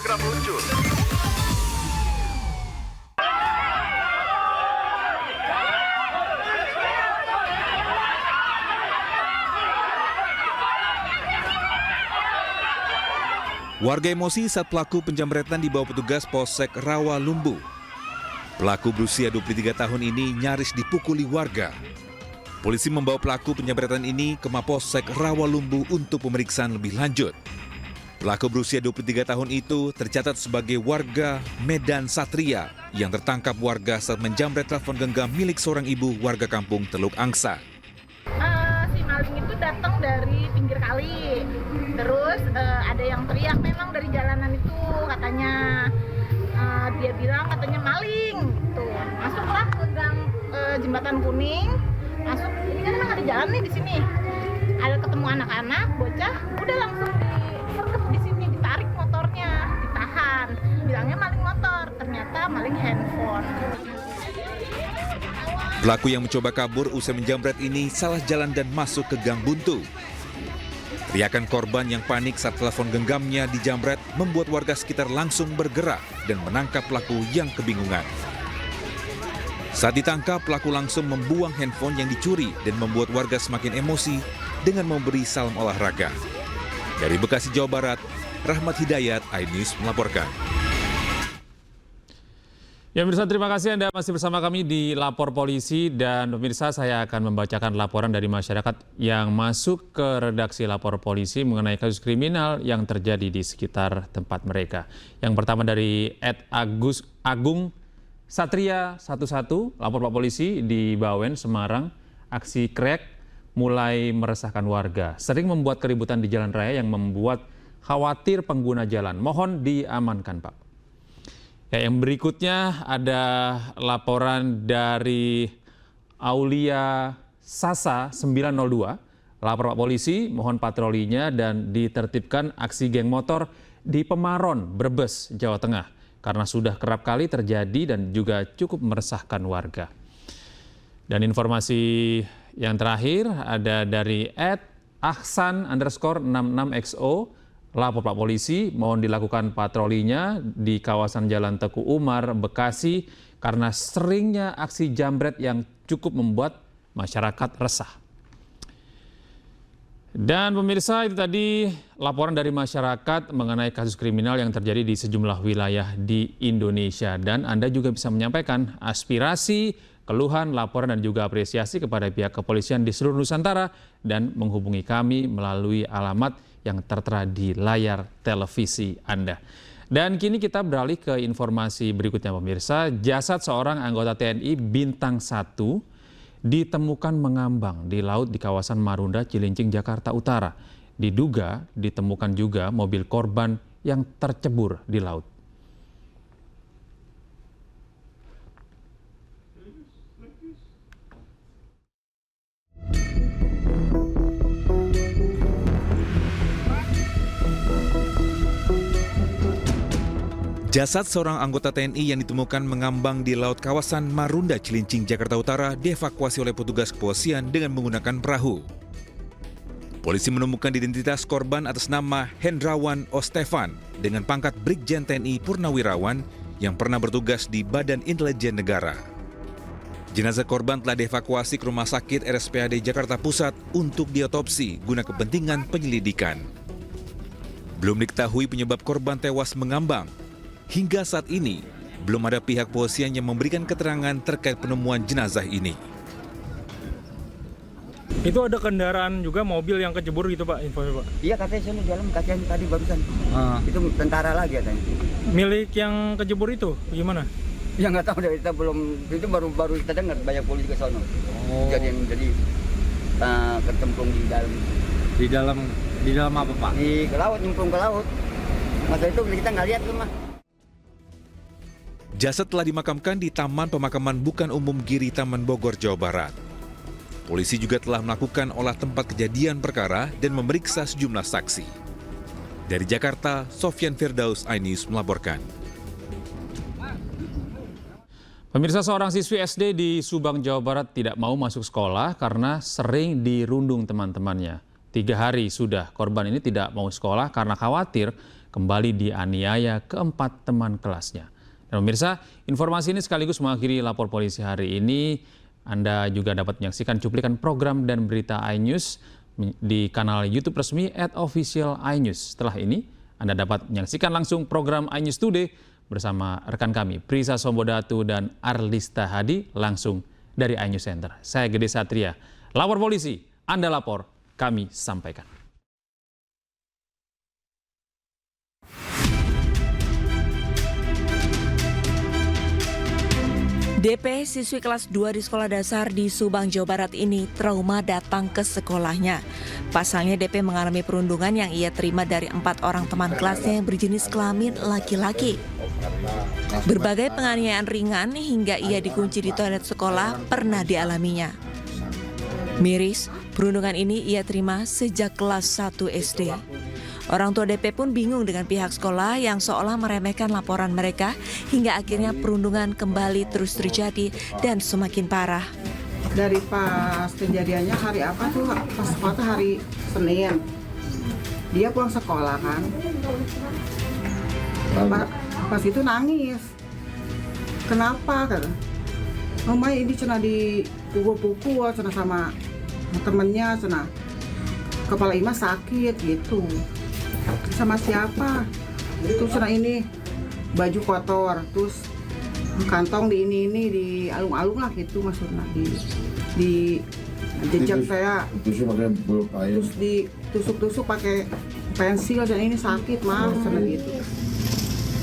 segera meluncur. Warga emosi saat pelaku penjamretan dibawa petugas Polsek Rawalumbu. Pelaku berusia 23 tahun ini nyaris dipukuli warga. Polisi membawa pelaku penjamretan ini ke Mapolsek Rawalumbu untuk pemeriksaan lebih lanjut. Pelaku berusia 23 tahun itu tercatat sebagai warga Medan Satria yang tertangkap warga saat menjamret telepon genggam milik seorang ibu warga kampung Teluk Angsa. Si maling itu datang dari pinggir kali, terus ada yang teriak memang dari jalanan itu, katanya dia bilang katanya maling, tuh masuklah ke gang Jembatan Kuning, masuk ini kan memang ada jalan nih di sini, ada ketemu anak-anak bocah, udah langsung disergap di sini, ditarik motornya, ditahan, bilangnya maling motor, ternyata maling handphone. Pelaku yang mencoba kabur usai menjamret ini salah jalan dan masuk ke gang buntu. Teriakan korban yang panik saat telepon genggamnya dijamret membuat warga sekitar langsung bergerak dan menangkap pelaku yang kebingungan. Saat ditangkap, pelaku langsung membuang handphone yang dicuri dan membuat warga semakin emosi dengan memberi salam olahraga. Dari Bekasi, Jawa Barat, Rahmat Hidayat, iNews melaporkan. Ya pemirsa, terima kasih Anda masih bersama kami di Lapor Polisi, dan pemirsa saya akan membacakan laporan dari masyarakat yang masuk ke redaksi Lapor Polisi mengenai kasus kriminal yang terjadi di sekitar tempat mereka. Yang pertama dari @Agung Satria 11, lapor Pak Polisi di Bawen, Semarang, aksi krek mulai meresahkan warga. Sering membuat keributan di jalan raya yang membuat khawatir pengguna jalan. Mohon diamankan, Pak. Ya, yang berikutnya ada laporan dari Aulia Sasa 902. Lapor Pak Polisi, mohon patrolinya dan ditertibkan aksi geng motor di Pemaron, Brebes, Jawa Tengah. Karena sudah kerap kali terjadi dan juga cukup meresahkan warga. Dan informasi yang terakhir ada dari @ahsan_66xo. Lapor Pak Polisi, mohon dilakukan patrolinya di kawasan Jalan Teku Umar, Bekasi, karena seringnya aksi jambret yang cukup membuat masyarakat resah. Dan pemirsa, itu tadi laporan dari masyarakat mengenai kasus kriminal yang terjadi di sejumlah wilayah di Indonesia. Dan Anda juga bisa menyampaikan aspirasi, keluhan, laporan, dan juga apresiasi kepada pihak kepolisian di seluruh Nusantara dan menghubungi kami melalui alamat yang tertera di layar televisi Anda. Dan kini kita beralih ke informasi berikutnya pemirsa. Jasad seorang anggota TNI Bintang 1 ditemukan mengambang di laut di kawasan Marunda, Cilincing, Jakarta Utara. Diduga ditemukan juga mobil korban yang tercebur di laut. Jasad seorang anggota TNI yang ditemukan mengambang di laut kawasan Marunda, Cilincing, Jakarta Utara dievakuasi oleh petugas kepolisian dengan menggunakan perahu. Polisi menemukan identitas korban atas nama Hendrawan Ostefan dengan pangkat Brigjen TNI Purnawirawan yang pernah bertugas di Badan Intelijen Negara. Jenazah korban telah dievakuasi ke Rumah Sakit RSPAD Jakarta Pusat untuk diotopsi guna kepentingan penyelidikan. Belum diketahui penyebab korban tewas mengambang. Hingga saat ini, belum ada pihak kepolisian yang memberikan keterangan terkait penemuan jenazah ini. Itu ada kendaraan juga, mobil yang kecebur gitu Pak, infonya Pak? Iya, katanya sana dalam, katanya tadi barusan. Itu tentara lagi katanya. Milik yang kecebur itu gimana? Ya nggak tahu deh, kita belum, itu baru kita dengar banyak polisi ke sono. Jadi ketemplung di dalam. Di dalam apa Pak? Di ke laut, nyemplung ke laut. Masa itu kita nggak lihat tuh mah. Jasad telah dimakamkan di Taman Pemakaman Bukan Umum Giri, Taman Bogor, Jawa Barat. Polisi juga telah melakukan olah tempat kejadian perkara dan memeriksa sejumlah saksi. Dari Jakarta, Sofyan Firdaus, iNews melaporkan. Pemirsa, seorang siswi SD di Subang, Jawa Barat tidak mau masuk sekolah karena sering dirundung teman-temannya. 3 hari sudah korban ini tidak mau sekolah karena khawatir kembali dianiaya keempat teman kelasnya. Dan pemirsa, informasi ini sekaligus mengakhiri lapor polisi hari ini. Anda juga dapat menyaksikan cuplikan program dan berita iNews di kanal YouTube resmi @official_iNews. Setelah ini, Anda dapat menyaksikan langsung program iNews Today bersama rekan kami, Prisa Sombodatu dan Arlista Hadi, langsung dari iNews Center. Saya Gede Satria, lapor polisi, Anda lapor, kami sampaikan. DP siswi kelas 2 di sekolah dasar di Subang, Jawa Barat ini trauma datang ke sekolahnya. Pasalnya DP mengalami perundungan yang ia terima dari 4 orang teman kelasnya yang berjenis kelamin laki-laki. Berbagai penganiayaan ringan hingga ia dikunci di toilet sekolah pernah dialaminya. Miris, perundungan ini ia terima sejak kelas 1 SD. Orang tua DP pun bingung dengan pihak sekolah yang seolah meremehkan laporan mereka hingga akhirnya perundungan kembali terus terjadi dan semakin parah. Dari pas kejadiannya hari apa tuh, pas sekolah tuh hari Senin. Dia pulang sekolah kan. Pas itu nangis. Kenapa? Kata. Mama ini cina dipukul-pukul cina sama temennya, cina kepala Ima sakit gitu. Sama siapa? Terus cina ini baju kotor, terus kantong di ini di alung-alung lah gitu maksudnya di jejak saya. Terus ditusuk-tusuk pakai pensil dan ini sakit mah gitu.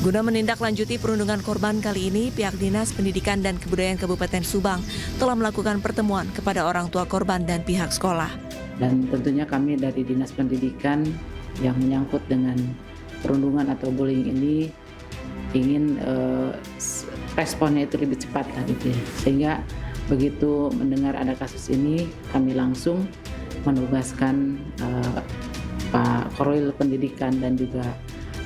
Guna menindaklanjuti perundungan korban kali ini, pihak Dinas Pendidikan dan Kebudayaan Kabupaten Subang telah melakukan pertemuan kepada orang tua korban dan pihak sekolah. Dan tentunya kami dari Dinas Pendidikan yang menyangkut dengan perundungan atau bullying ini ingin responnya itu lebih cepat lah gitu ya. Sehingga begitu mendengar ada kasus ini, kami langsung menugaskan Pak Korwil Pendidikan dan juga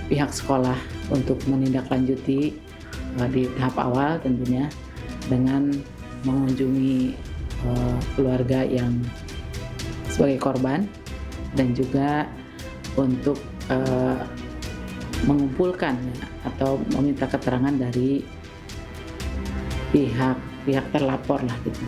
pihak sekolah untuk menindaklanjuti di tahap awal tentunya dengan mengunjungi keluarga yang sebagai korban dan juga untuk mengumpulkan atau meminta keterangan dari pihak terlapor lah gitu.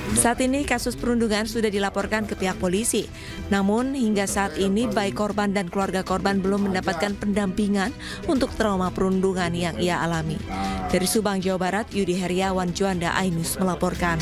Saat ini kasus perundungan sudah dilaporkan ke pihak polisi. Namun hingga saat ini baik korban dan keluarga korban belum mendapatkan pendampingan untuk trauma perundungan yang ia alami. Dari Subang, Jawa Barat, Yudi Heriawan, Juanda, iNews melaporkan.